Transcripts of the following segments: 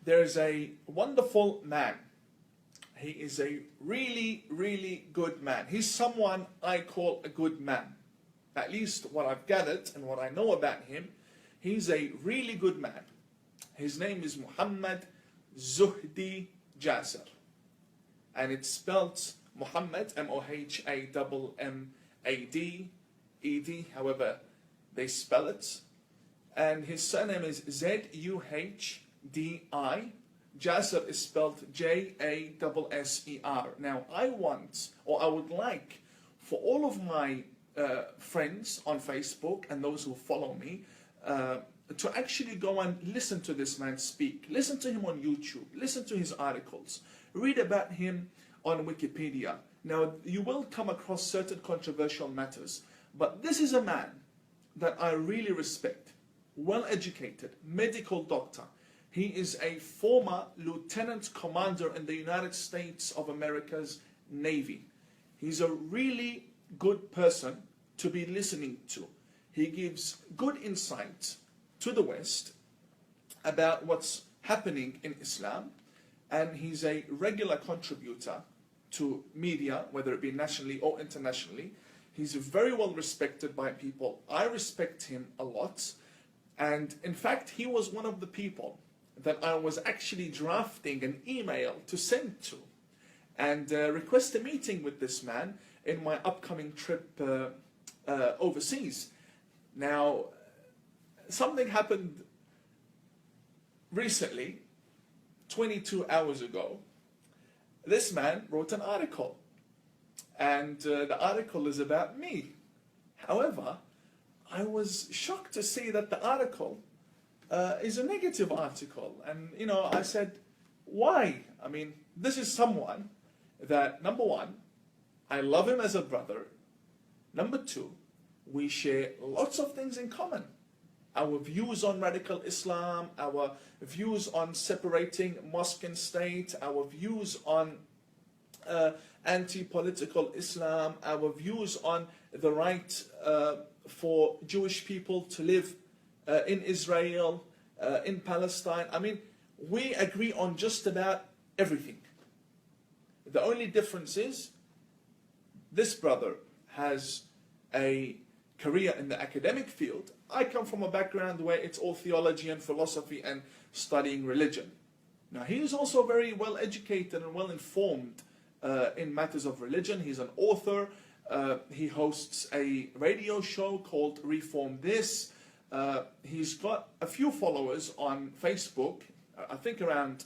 there's a wonderful man. He is a really, really good man. He's someone I call a good man. At least what I've gathered and what I know about him, he's a really good man. His name is Muhammad Zuhdi Jasser. And it's spelled Muhammad, M-O-H-A-M-M-A-D, however they spell it. And his surname is Z-U-H-D-I. Jasser is spelled J-A-S-S-E-R. Now I would like for all of my friends on Facebook and those who follow me to actually go and listen to this man speak. Listen to him on YouTube. Listen to his articles. Read about him on Wikipedia. Now you will come across certain controversial matters, but this is a man that I really respect. Well educated, medical doctor. He is a former lieutenant commander in the United States of America's Navy. He's a really good person to be listening to. He gives good insight to the West about what's happening in Islam, and he's a regular contributor to media, whether it be nationally or internationally. He's very well respected by people. I respect him a lot, and in fact he was one of the people that I was actually drafting an email to send to and request a meeting with this man in my upcoming trip overseas. Now, something happened recently, 22 hours ago. This man wrote an article, and the article is about me. However, I was shocked to see that the article is a negative article. And, you know, I said, why? I mean, this is someone that, number one, I love him as a brother. Number two, we share lots of things in common. Our views on radical Islam, our views on separating mosque and state, our views on anti-political Islam, our views on the right for Jewish people to live in Israel, in Palestine. I mean, we agree on just about everything. The only difference is this brother has a career in the academic field. I come from a background where it's all theology and philosophy and studying religion. Now, he is also very well educated and well informed in matters of religion. He's an author. He hosts a radio show called Reform This. He's got a few followers on Facebook, I think around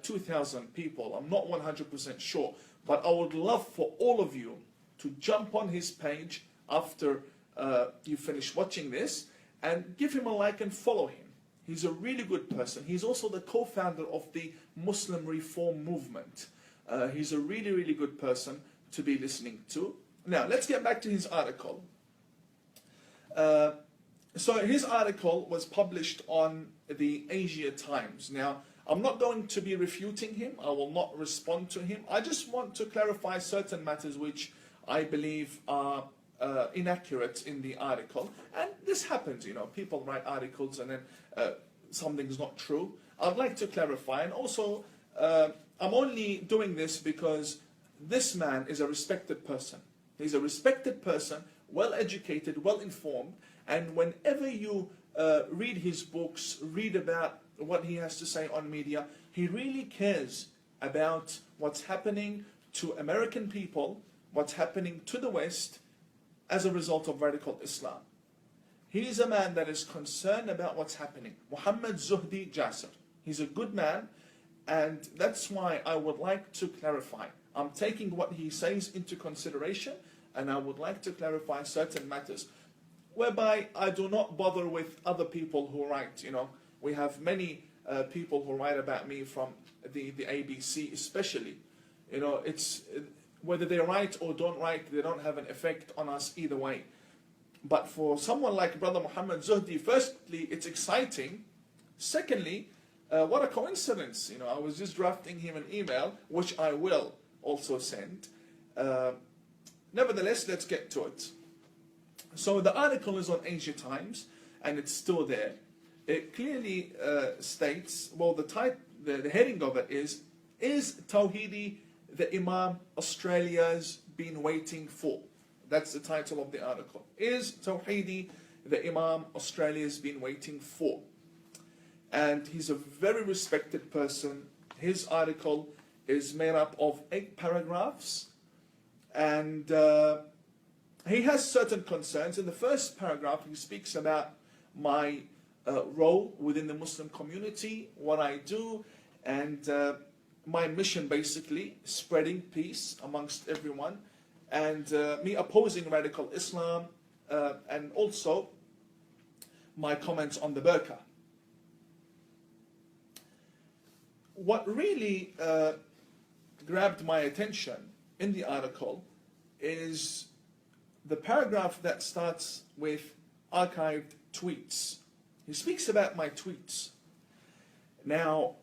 2,000 people. I'm not 100% sure, but I would love for all of you to jump on his page after you finish watching this and give him a like and follow him. He's a really good person. He's also the co-founder of the Muslim Reform Movement. He's a really, really good person to be listening to. Now, let's get back to his article. So his article was published on the Asia Times. Now, I'm not going to be refuting him. I will not respond to him. I just want to clarify certain matters which I believe are inaccurate in the article. And this happens, you know, people write articles and then something's not true. I'd like to clarify. And also, I'm only doing this because this man is a respected person. He's a respected person, well educated, well informed, and whenever you read his books, read about what he has to say on media, he really cares about what's happening to American people, what's happening to the West as a result of radical Islam. He is a man that is concerned about what's happening. Muhammad Zuhdi Jasser. He's a good man, and that's why I would like to clarify. I'm taking what he says into consideration, and I would like to clarify certain matters whereby I do not bother with other people who write. You know, we have many people who write about me from the ABC especially. You know, it's whether they write or don't write, they don't have an effect on us either way. But for someone like Brother Muhammad Zuhdi, firstly, it's exciting. Secondly, what a coincidence. You know, I was just drafting him an email, which I will also send. Nevertheless, let's get to it. So the article is on Asia Times, and it's still there. It clearly states, well, the heading of it is Tawhidi the Imam Australia's been waiting for? That's the title of the article. Is Tawhidi the Imam Australia's been waiting for? And he's a very respected person. His article is made up of 8 paragraphs, and he has certain concerns. In the first paragraph, he speaks about my role within the Muslim community, what I do, and my mission, basically spreading peace amongst everyone, and me opposing radical Islam, and also my comments on the burqa. What really grabbed my attention in the article is the paragraph that starts with archived tweets. He speaks about my tweets. Now,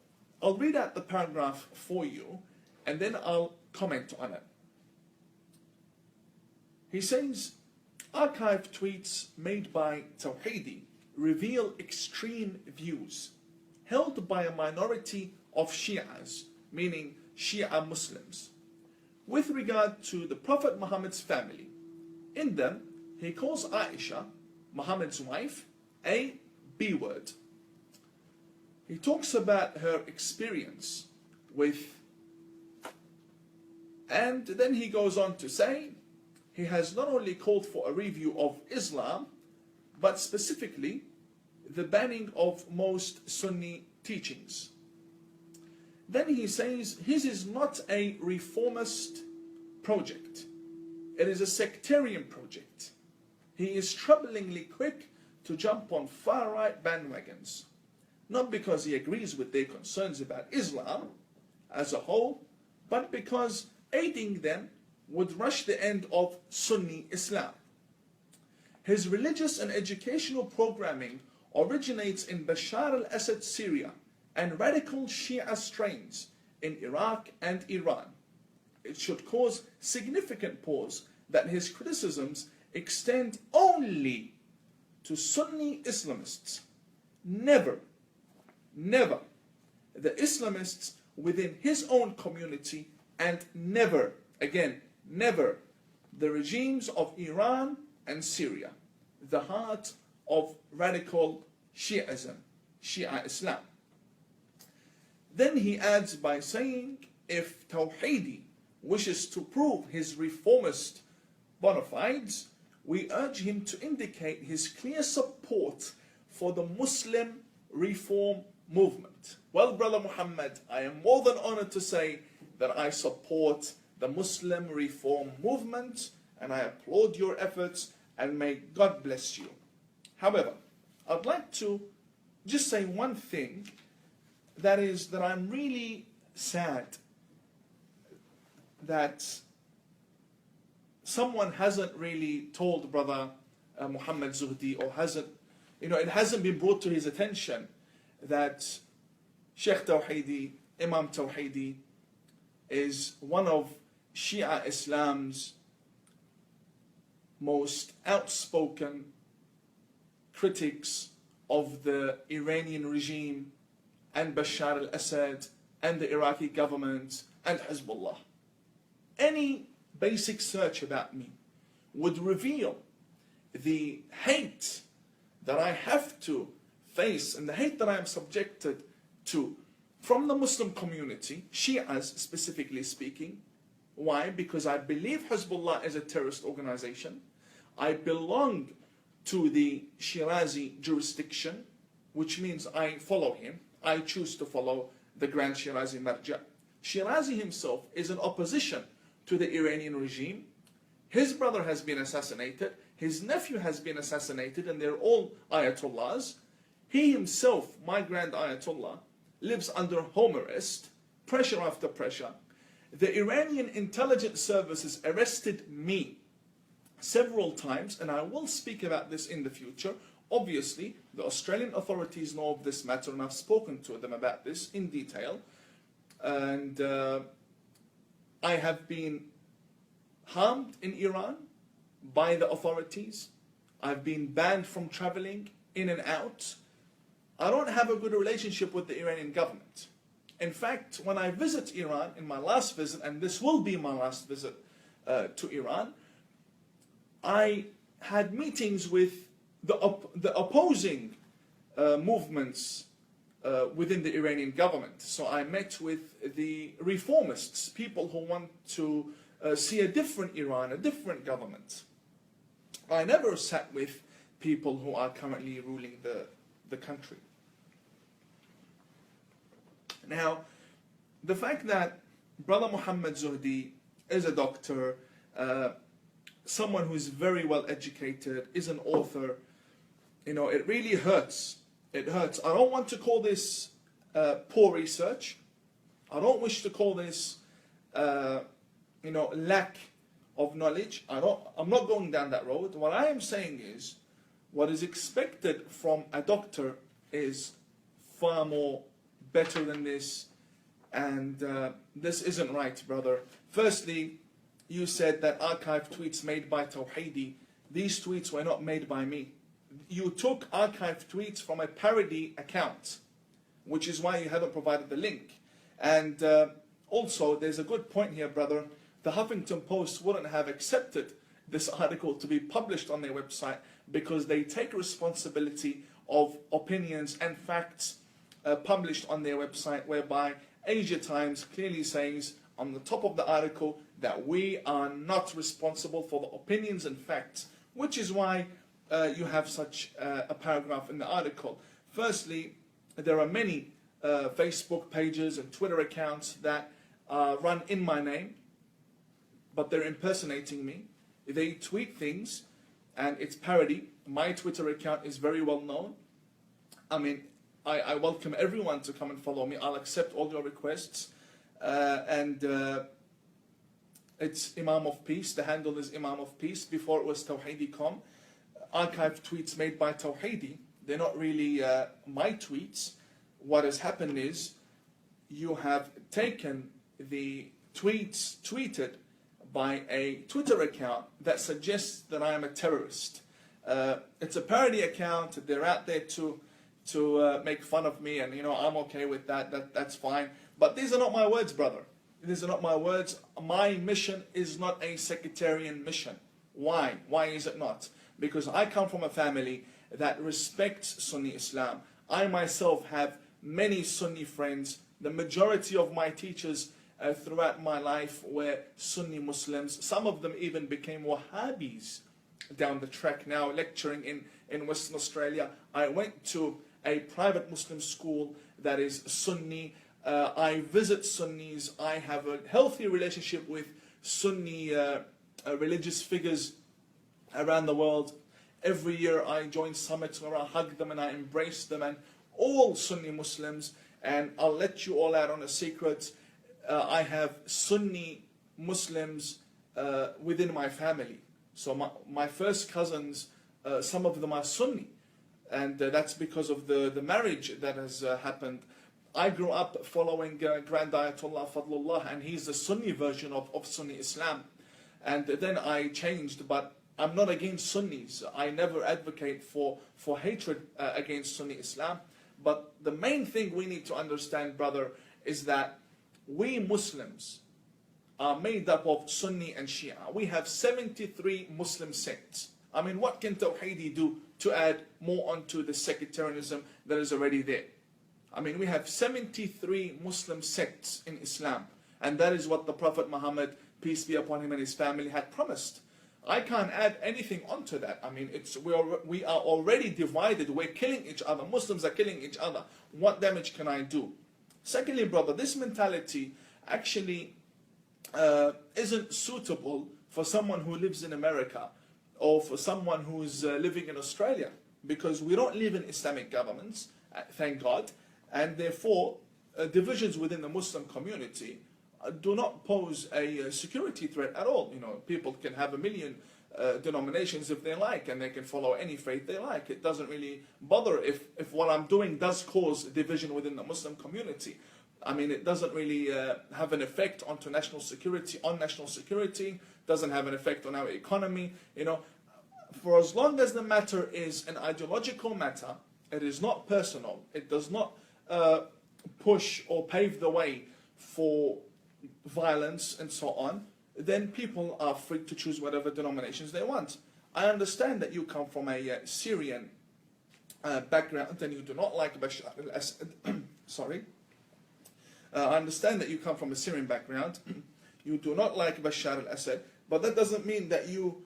I'll read out the paragraph for you, and then I'll comment on it. He says, archived tweets made by Tawhidi reveal extreme views held by a minority of Shias, meaning Shia Muslims, with regard to the Prophet Muhammad's family. In them, he calls Aisha, Muhammad's wife, a B-word. He talks about her experience with, and then he goes on to say, he has not only called for a review of Islam, but specifically the banning of most Sunni teachings. Then he says his is not a reformist project. It is a sectarian project. He is troublingly quick to jump on far-right bandwagons, not because he agrees with their concerns about Islam as a whole, but because aiding them would rush the end of Sunni Islam. His religious and educational programming originates in Bashar al-Assad's Syria and radical Shia strains in Iraq and Iran. It should cause significant pause that his criticisms extend only to Sunni Islamists, never the Islamists within his own community, and never, again, never the regimes of Iran and Syria, the heart of radical Shi'ism, Shia Islam. Then he adds by saying, if Tawhidi wishes to prove his reformist bona fides, we urge him to indicate his clear support for the Muslim reform movement. Well, Brother Muhammad, I am more than honored to say that I support the Muslim reform movement, and I applaud your efforts, and may God bless you. However, I'd like to just say one thing, that is that I'm really sad that someone hasn't really told Brother Muhammad Zuhdi, or hasn't, it hasn't been brought to his attention that Sheikh Tawhidi, Imam Tawhidi, is one of Shia Islam's most outspoken critics of the Iranian regime and Bashar al-Assad and the Iraqi government and Hezbollah. Any basic search about me would reveal the hate that I have to face and the hate that I am subjected to from the Muslim community, Shias specifically speaking. Why? Because I believe Hezbollah is a terrorist organization. I belong to the Shirazi jurisdiction, which means I follow him. I choose to follow the Grand Shirazi Marja. Shirazi himself is in opposition to the Iranian regime. His brother has been assassinated. His nephew has been assassinated, and they're all Ayatollahs. He himself, my Grand Ayatollah, lives under home arrest, pressure after pressure. The Iranian intelligence services arrested me several times, and I will speak about this in the future. Obviously, the Australian authorities know of this matter, and I've spoken to them about this in detail. And I have been harmed in Iran by the authorities. I've been banned from traveling in and out. I don't have a good relationship with the Iranian government. In fact, when I visit Iran, in my last visit, and this will be my last visit to Iran, I had meetings with the opposing movements within the Iranian government. So I met with the reformists, people who want to see a different Iran, a different government. I never sat with people who are currently ruling the country. Now, the fact that Brother Muhammad Zuhdi is a doctor, someone who is very well educated, is an author, it really hurts. It hurts. I don't want to call this poor research. I don't wish to call this, lack of knowledge. I'm not going down that road. What I am saying is, what is expected from a doctor is far more better than this, and this isn't right, brother. Firstly, you said that archived tweets made by Tawhidi. These tweets were not made by me. You took archived tweets from a parody account, which is why you haven't provided the link. And also, there's a good point here, brother. The Huffington Post wouldn't have accepted this article to be published on their website because they take responsibility of opinions and facts published on their website, whereby Asia Times clearly says on the top of the article that we are not responsible for the opinions and facts, which is why you have such a paragraph in the article. Firstly, there are many Facebook pages and Twitter accounts that run in my name, but they're impersonating me. They tweet things and it's parody. My Twitter account is very well known. I mean, I welcome everyone to come and follow me. I'll accept all your requests. It's Imam of Peace. The handle is Imam of Peace. Before it was Tawhidi.com. Archived tweets made by Tawhidi. They're not really my tweets. What has happened is you have taken the tweets tweeted by a Twitter account that suggests that I am a terrorist. It's a parody account. They're out there to make fun of me, and I'm okay with that. That's fine. But these are not my words, brother. These are not my words. My mission is not a sectarian mission. Why? Why is it not? Because I come from a family that respects Sunni Islam. I myself have many Sunni friends. The majority of my teachers throughout my life were Sunni Muslims. Some of them even became Wahhabis down the track now, lecturing in Western Australia. I went to a private Muslim school that is Sunni. I visit Sunnis. I have a healthy relationship with Sunni religious figures around the world. Every year I join summits where I hug them and I embrace them, and all Sunni Muslims. And I'll let you all out on a secret. I have Sunni Muslims within my family. So my first cousins, some of them are Sunni. And that's because of the marriage that has happened. I grew up following Grand Ayatollah Fadlullah, and he's the Sunni version of Sunni Islam. And then I changed, but I'm not against Sunnis. I never advocate for hatred against Sunni Islam. But the main thing we need to understand, brother, is that we Muslims are made up of Sunni and Shia. We have 73 Muslim sects. I mean, what can Tawhidi do to add more onto the sectarianism that is already there? I mean, we have 73 Muslim sects in Islam. And that is what the Prophet Muhammad, peace be upon him and his family, had promised. I can't add anything onto that. I mean, we are already divided. We're killing each other. Muslims are killing each other. What damage can I do? Secondly, brother, this mentality actually isn't suitable for someone who lives in America or for someone who's living in Australia, because we don't live in Islamic governments, thank God, and therefore divisions within the Muslim community do not pose a security threat at all. People can have a million denominations if they like, and they can follow any faith they like. It doesn't really bother if what I'm doing does cause division within the Muslim community. I mean, it doesn't really have an effect onto national security, doesn't have an effect on our economy. For as long as the matter is an ideological matter, it is not personal, it does not push or pave the way for violence and so on, then people are free to choose whatever denominations they want. I understand that you come from a Syrian background and you do not like Bashar al-Assad. Sorry. I understand that you come from a Syrian background. You do not like Bashar al-Assad, but that doesn't mean that you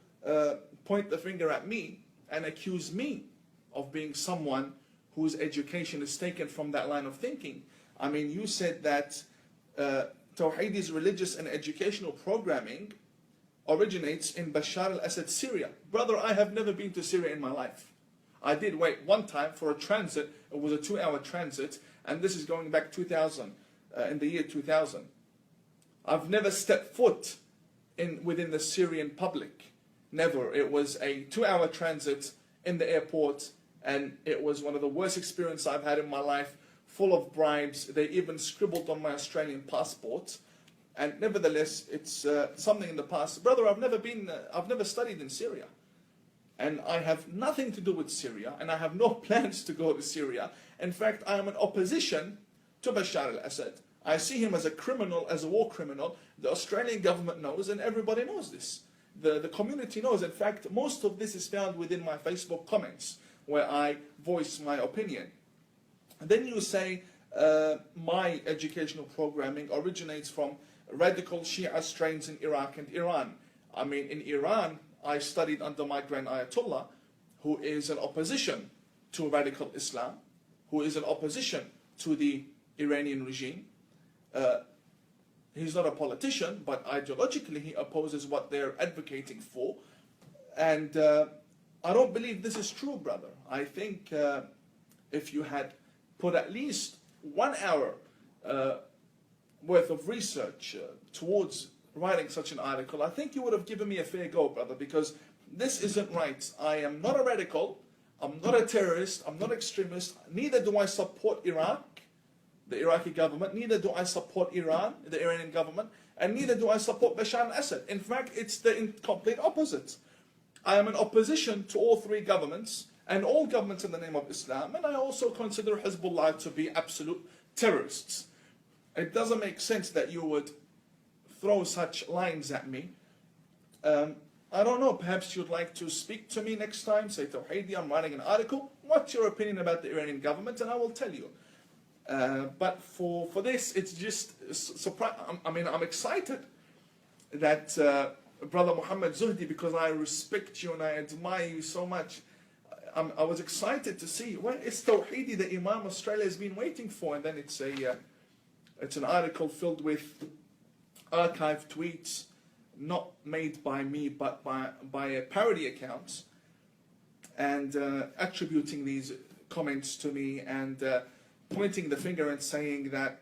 point the finger at me and accuse me of being someone whose education is taken from that line of thinking. I mean, you said that Tawhidi's religious and educational programming originates in Bashar al-Assad, Syria. Brother, I have never been to Syria in my life. I did wait one time for a transit. It was a 2-hour transit, and this is going back 2000, in the year 2000. I've never stepped foot within the Syrian public. Never. It was a 2-hour transit in the airport, and it was one of the worst experiences I've had in my life, full of bribes. They even scribbled on my Australian passport. And nevertheless, it's something in the past. Brother, I've never studied in Syria. And I have nothing to do with Syria, and I have no plans to go to Syria. In fact, I am in opposition to Bashar al-Assad. I see him as a criminal, as a war criminal. The Australian government knows, and everybody knows this. The community knows. In fact, most of this is found within my Facebook comments, where I voice my opinion. And then you say, my educational programming originates from radical Shia strains in Iraq and Iran. I mean, in Iran, I studied under my Grand Ayatollah, who is an opposition to radical Islam, who is an opposition to the Iranian regime. He's not a politician, but ideologically he opposes what they're advocating for. And I don't believe this is true, brother. I think if you had put at least 1 hour worth of research towards writing such an article, I think you would have given me a fair go, brother, because this isn't right. I am not a radical, I'm not a terrorist, I'm not extremist, neither do I support Iraq, the Iraqi government, neither do I support Iran, the Iranian government, and neither do I support Bashar al-Assad. In fact, it's the complete opposite. I am in opposition to all three governments, and all governments in the name of Islam, and I also consider Hezbollah to be absolute terrorists. It doesn't make sense that you would throw such lines at me. I don't know, perhaps you'd like to speak to me next time, say, Tawhidi, I'm writing an article, what's your opinion about the Iranian government, and I will tell you. But for this, it's just surprise. I mean, I'm excited that Brother Muhammad Zuhdi, because I respect you and I admire you so much, I was excited to see, well, it's Tawhidi that Imam Australia has been waiting for, and then it's an article filled with archived tweets, not made by me, but by a parody accounts, and attributing these comments to me, and pointing the finger and saying that,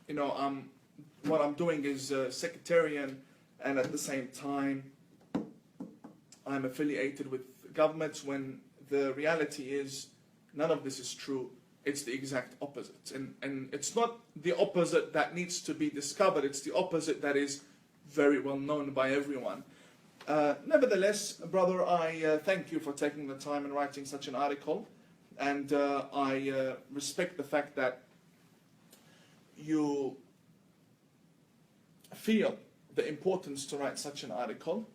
you know, what I'm doing is sectarian, and at the same time, I'm affiliated with governments, when the reality is none of this is true. It's the exact opposite. And it's not the opposite that needs to be discovered, it's the opposite that is very well known by everyone. Nevertheless, brother, I thank you for taking the time and writing such an article. And I respect the fact that you feel the importance to write such an article.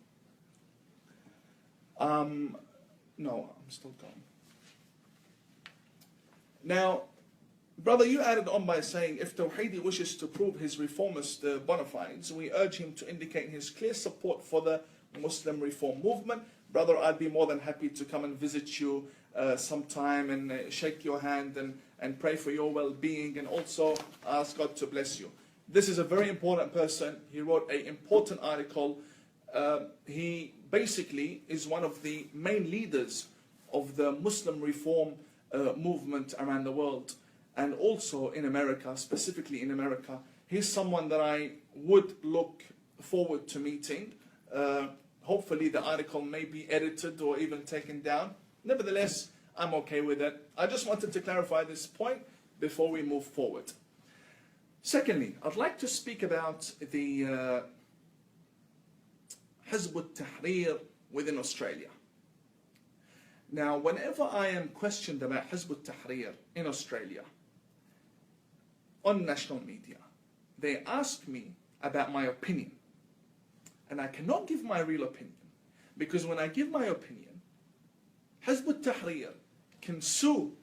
No, I'm still going. Now, brother, you added on by saying, if Tawhidi wishes to prove his reformist bona fides, we urge him to indicate his clear support for the Muslim reform movement. Brother, I'd be more than happy to come and visit you sometime and shake your hand and pray for your well-being, and also ask God to bless you. This is a very important person. He wrote an important article. He basically is one of the main leaders of the Muslim reform movement around the world, and also in America, specifically in America. He's someone that I would look forward to meeting. Hopefully the article may be edited or even taken down. Nevertheless, I'm okay with it. I just wanted to clarify this point before we move forward. Secondly, I'd like to speak about the Hizb ut-Tahrir within Australia. Now, whenever I am questioned about Hizb ut-Tahrir in Australia, on national media. They ask me about my opinion. And I cannot give my real opinion, because when I give my opinion, Hizb ut-Tahrir can sue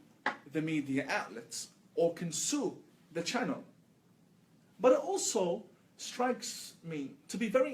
the media outlets or can sue the channel. But it also strikes me to be very